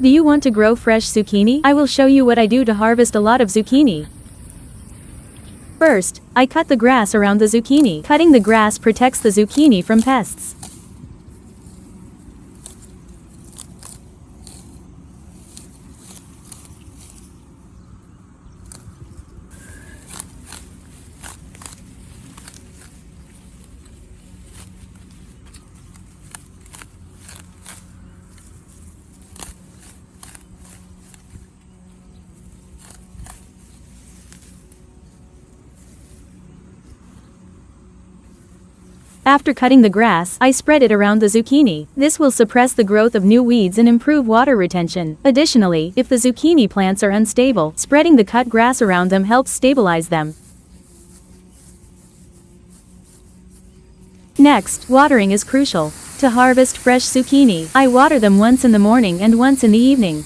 Do you want to grow fresh zucchini? I will show you what I do to harvest a lot of zucchini. First, I cut the grass around the zucchini. Cutting the grass protects the zucchini from pests. After cutting the grass, I spread it around the zucchini. This will suppress the growth of new weeds and improve water retention. Additionally, if the zucchini plants are unstable, spreading the cut grass around them helps stabilize them. Next, watering is crucial. To harvest fresh zucchini, I water them once in the morning and once in the evening.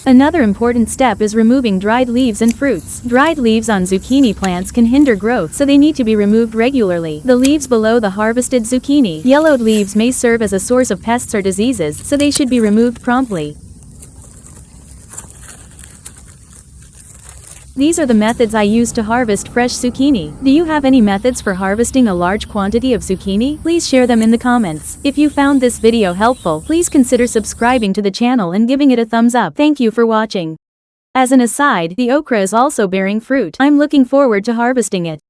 Another important step is removing dried leaves and fruits. Dried leaves on zucchini plants can hinder growth, so they need to be removed regularly. The leaves below the harvested zucchini, yellowed leaves may serve as a source of pests or diseases, so they should be removed promptly. These are the methods I use to harvest fresh zucchini. Do you have any methods for harvesting a large quantity of zucchini? Please share them in the comments. If you found this video helpful, please consider subscribing to the channel and giving it a thumbs up. Thank you for watching. As an aside, the okra is also bearing fruit. I'm looking forward to harvesting it.